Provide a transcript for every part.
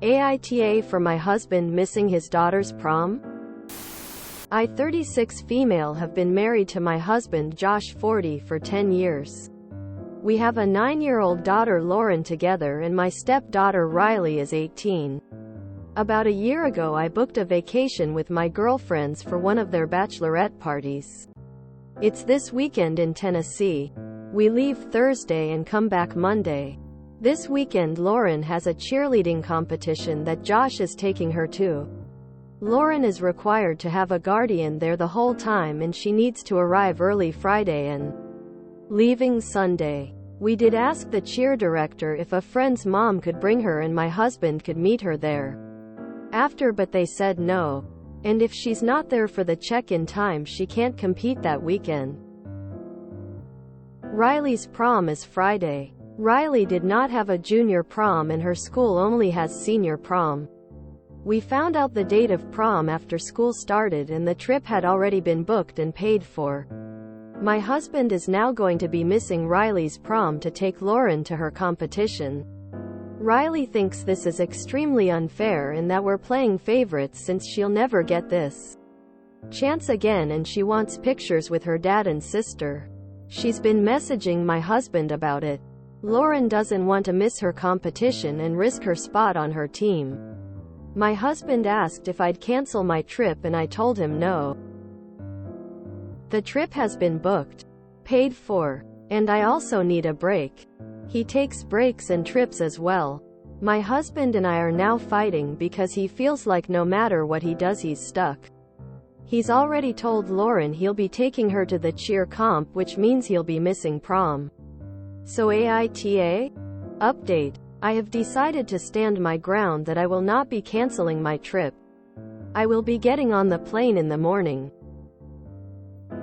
AITA for my husband missing his daughter's prom? I, 36 female, have been married to my husband Josh, 40, for 10 years. We have a 9-year-old daughter Lauren together, and my stepdaughter Riley is 18. About a year ago I booked a vacation with my girlfriends for one of their bachelorette parties. It's this weekend in Tennessee. We leave Thursday and come back Monday. This weekend Lauren has a cheerleading competition that Josh is taking her to. Lauren is required to have a guardian there the whole time, and she needs to arrive early Friday and leaving Sunday. We did ask the cheer director if a friend's mom could bring her and my husband could meet her there after, but they said no. And if she's not there for the check-in time, she can't compete that weekend. Riley's prom is Friday. Riley did not have a junior prom and her school only has senior prom. We found out the date of prom after school started, and the trip had already been booked and paid for. My husband is now going to be missing Riley's prom to take Lauren to her competition. Riley thinks this is extremely unfair and that we're playing favorites since she'll never get this chance again, and she wants pictures with her dad and sister. She's been messaging my husband about it. Lauren doesn't want to miss her competition and risk her spot on her team. My husband asked if I'd cancel my trip and I told him no. The trip has been booked, paid for, and I also need a break. He takes breaks and trips as well. My husband and I are now fighting because he feels like no matter what he does he's stuck. He's already told Lauren he'll be taking her to the cheer comp, which means he'll be missing prom. So AITA? Update. I have decided to stand my ground that I will not be canceling my trip. I will be getting on the plane in the morning.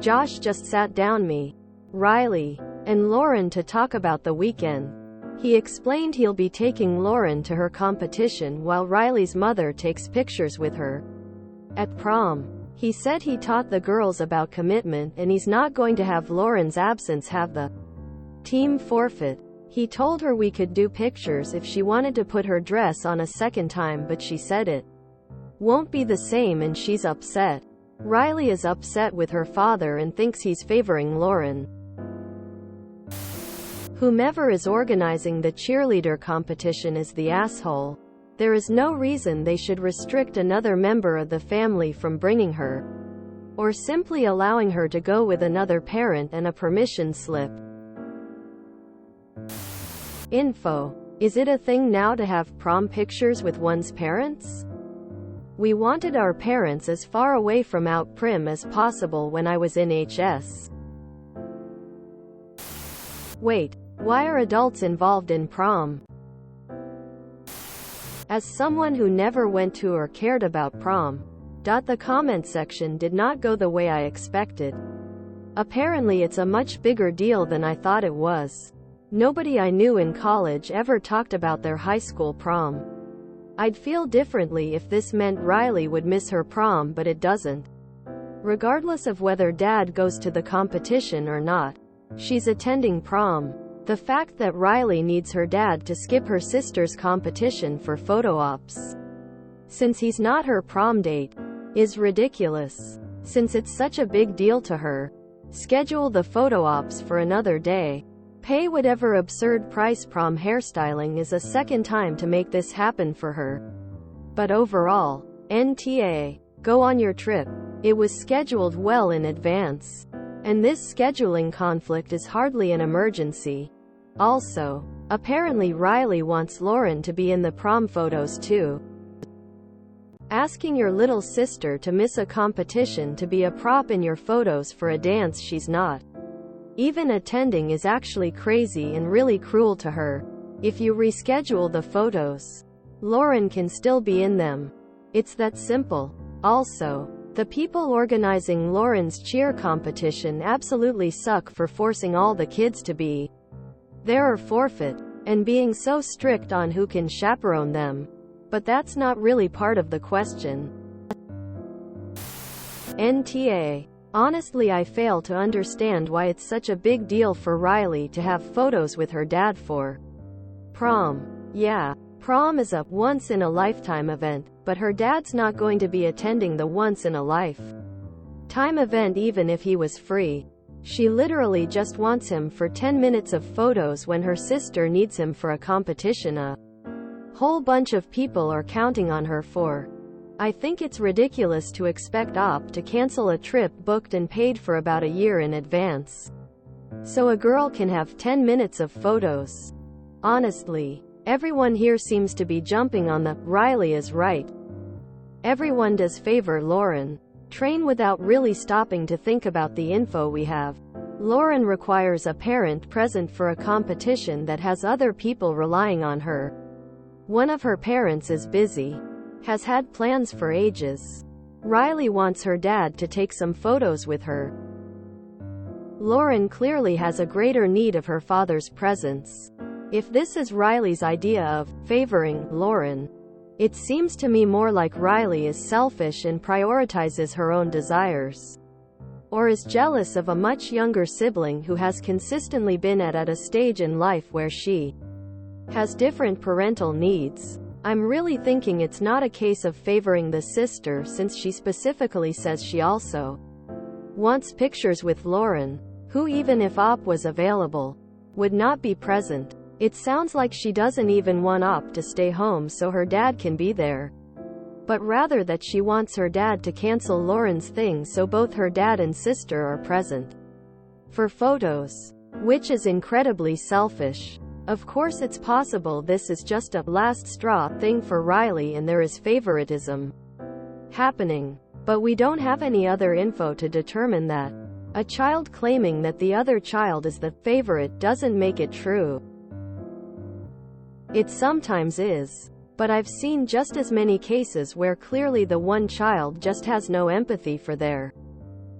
Josh just sat down me, Riley, and Lauren to talk about the weekend. He explained he'll be taking Lauren to her competition while Riley's mother takes pictures with her at prom. He said he taught the girls about commitment and he's not going to have Lauren's absence have the team forfeit. He told her we could do pictures if she wanted to put her dress on a second time, but she said it won't be the same and she's upset. Riley is upset with her father and thinks he's favoring Lauren. Whomever is organizing the cheerleader competition is the asshole. There is no reason they should restrict another member of the family from bringing her, or simply allowing her to go with another parent and a permission slip. Info. Is it a thing now to have prom pictures with one's parents? We wanted our parents as far away from out prim as possible when I was in HS. Wait, why are adults involved in prom? As someone who never went to or cared about prom, the comment section did not go the way I expected. Apparently it's a much bigger deal than I thought it was. Nobody I knew in college ever talked about their high school prom. I'd feel differently if this meant Riley would miss her prom, but it doesn't. Regardless of whether dad goes to the competition or not, she's attending prom. The fact that Riley needs her dad to skip her sister's competition for photo ops, since he's not her prom date, is ridiculous. Since it's such a big deal to her, schedule the photo ops for another day. Pay whatever absurd price. Prom hairstyling is a second time to make this happen for her. But overall, NTA, go on your trip. It was scheduled well in advance. And this scheduling conflict is hardly an emergency. Also, apparently Riley wants Lauren to be in the prom photos too. Asking your little sister to miss a competition to be a prop in your photos for a dance she's not even attending is actually crazy and really cruel to her. If you reschedule the photos, Lauren can still be in them. It's that simple. Also, the people organizing Lauren's cheer competition absolutely suck for forcing all the kids to be there or forfeit, and being so strict on who can chaperone them. But that's not really part of the question. NTA. Honestly, I fail to understand why it's such a big deal for Riley to have photos with her dad for prom. Yeah, Prom is a once-in-a-lifetime event, but her dad's not going to be attending the once-in-a-lifetime event even if he was free. She literally just wants him for 10 minutes of photos when her sister needs him for a competition a whole bunch of people are counting on her for. I think it's ridiculous to expect OP to cancel a trip booked and paid for about a year in advance, so a girl can have 10 minutes of photos. Honestly, everyone here seems to be jumping on the "Riley is right, everyone does favor Lauren" train without really stopping to think about the info we have. Lauren requires a parent present for a competition that has other people relying on her. One of her parents is busy, has had plans for ages. Riley wants her dad to take some photos with her. Lauren clearly has a greater need of her father's presence. If this is Riley's idea of favoring Lauren, it seems to me more like Riley is selfish and prioritizes her own desires, or is jealous of a much younger sibling who has consistently been at a stage in life where she has different parental needs. I'm really thinking it's not a case of favoring the sister, since she specifically says she also wants pictures with Lauren, who, even if OP was available, would not be present. It sounds like she doesn't even want OP to stay home so her dad can be there, but rather that she wants her dad to cancel Lauren's thing so both her dad and sister are present for photos, which is incredibly selfish. Of course, it's possible this is just a last straw thing for Riley and there is favoritism happening, but we don't have any other info to determine that. A child claiming that the other child is the favorite doesn't make it true. It sometimes is, but I've seen just as many cases where clearly the one child just has no empathy for their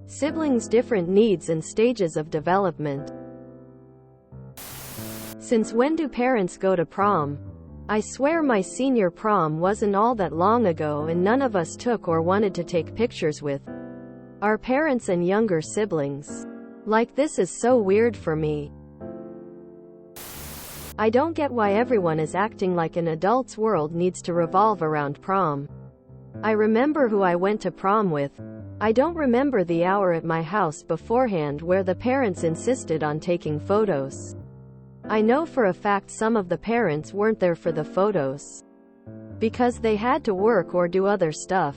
siblings' different needs and stages of development. Since when do parents go to prom? I swear my senior prom wasn't all that long ago and none of us took or wanted to take pictures with our parents and younger siblings. Like, this is so weird for me. I don't get why everyone is acting like an adult's world needs to revolve around prom. I remember who I went to prom with. I don't remember the hour at my house beforehand where the parents insisted on taking photos. I know for a fact some of the parents weren't there for the photos because they had to work or do other stuff.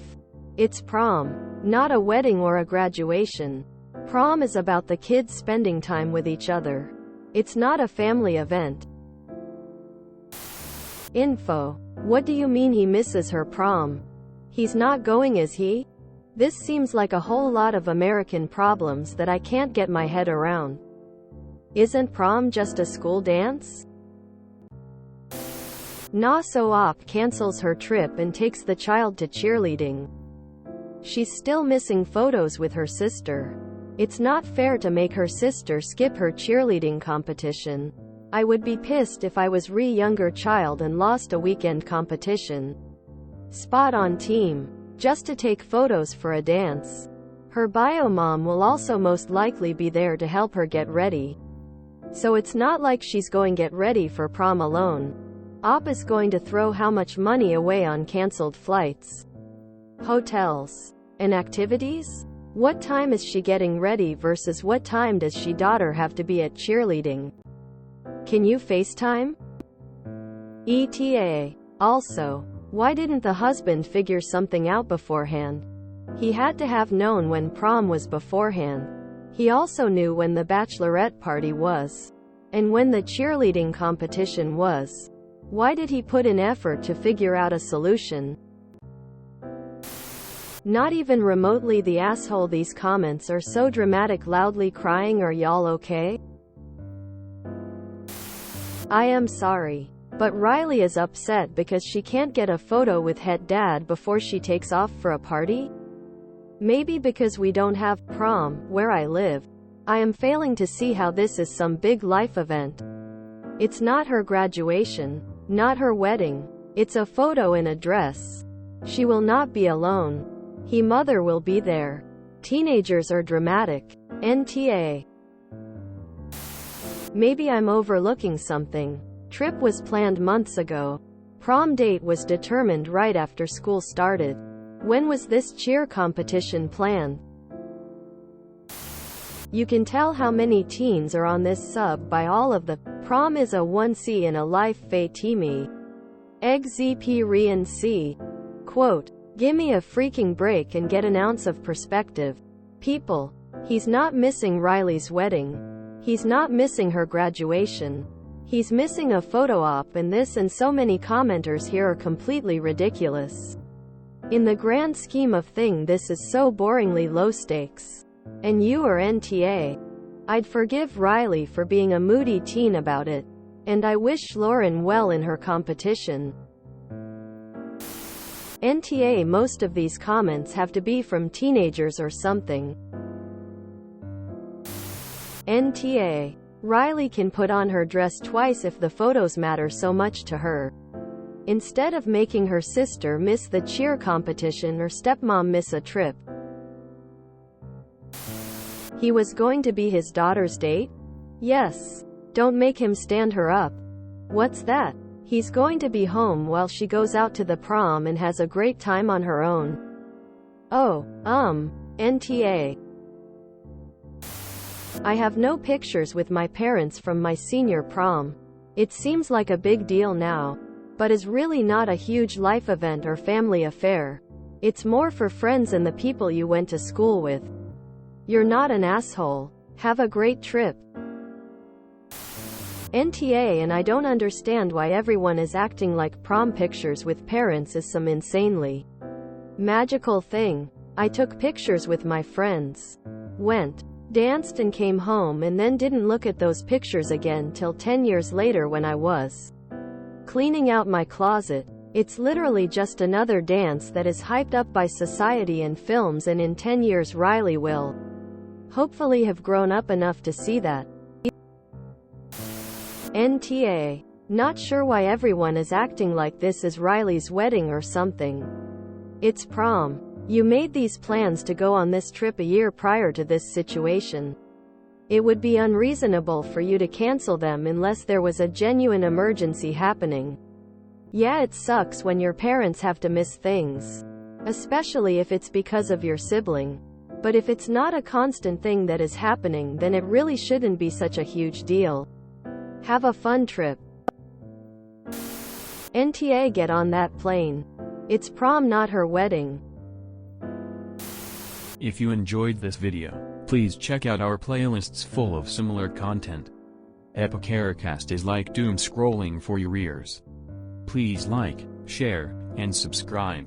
It's prom, not a wedding or a graduation. Prom is about the kids spending time with each other. It's not a family event. Info. What do you mean he misses her prom? He's not going, is he? This seems like a whole lot of American problems that I can't get my head around. Isn't prom just a school dance? Nah, so OP cancels her trip and takes the child to cheerleading. She's still missing photos with her sister. It's not fair to make her sister skip her cheerleading competition. I would be pissed if I was younger child and lost a weekend competition spot on team just to take photos for a dance. Her bio mom will also most likely be there to help her get ready. So it's not like she's going to get ready for prom alone. OP is going to throw how much money away on canceled flights, hotels, and activities? What time is she getting ready versus what time does she daughter have to be at cheerleading? Can you FaceTime? ETA. Also, why didn't the husband figure something out beforehand? He had to have known when prom was beforehand. He also knew when the bachelorette party was, and when the cheerleading competition was. Why did he put in effort to figure out a solution? Not even remotely the asshole. These comments are so dramatic. Loudly crying. Are y'all okay? I am sorry, but Riley is upset because she can't get a photo with het dad before she takes off for a party? Maybe because we don't have prom where I live. I am failing to see how this is some big life event. It's not her graduation, not her wedding. It's a photo in a dress. She will not be alone. He mother will be there. Teenagers are dramatic. NTA. Maybe I'm overlooking something. Trip was planned months ago. Prom date was determined right after school started. When was this cheer competition planned? You can tell how many teens are on this sub by all of the "prom is a 1C in a life Fatimi. Egzp Rian C." Quote, "Gimme a freaking break and get an ounce of perspective. People. He's not missing Riley's wedding. He's not missing her graduation. He's missing a photo op, and this and so many commenters here are completely ridiculous. In the grand scheme of thing, this is so boringly low stakes. And you are NTA. I'd forgive Riley for being a moody teen about it. And I wish Lauren well in her competition." NTA. Most of these comments have to be from teenagers or something. NTA. Riley can put on her dress twice if the photos matter so much to her. Instead of making her sister miss the cheer competition or stepmom miss a trip. He was going to be his daughter's date? Yes. Don't make him stand her up. What's that? He's going to be home while she goes out to the prom and has a great time on her own. Oh, NTA. I have no pictures with my parents from my senior prom. It seems like a big deal now, but is really not a huge life event or family affair. It's more for friends and the people you went to school with. You're not an asshole. Have a great trip. NTA. And I don't understand why everyone is acting like prom pictures with parents is some insanely magical thing. I took pictures with my friends. Went, danced and came home and then didn't look at those pictures again till 10 years later when I was cleaning out my closet. It's literally just another dance that is hyped up by society and films, and in 10 years Riley will hopefully have grown up enough to see that. NTA. Not sure why everyone is acting like this is Riley's wedding or something. It's prom. You made these plans to go on this trip a year prior to this situation. It would be unreasonable for you to cancel them unless there was a genuine emergency happening. Yeah, it sucks when your parents have to miss things, especially if it's because of your sibling. But if it's not a constant thing that is happening, then it really shouldn't be such a huge deal. Have a fun trip. NTA. Get on that plane. It's prom, not her wedding. If you enjoyed this video, please check out our playlists full of similar content. AmITheAsshole is like doom scrolling for your ears. Please like, share, and subscribe.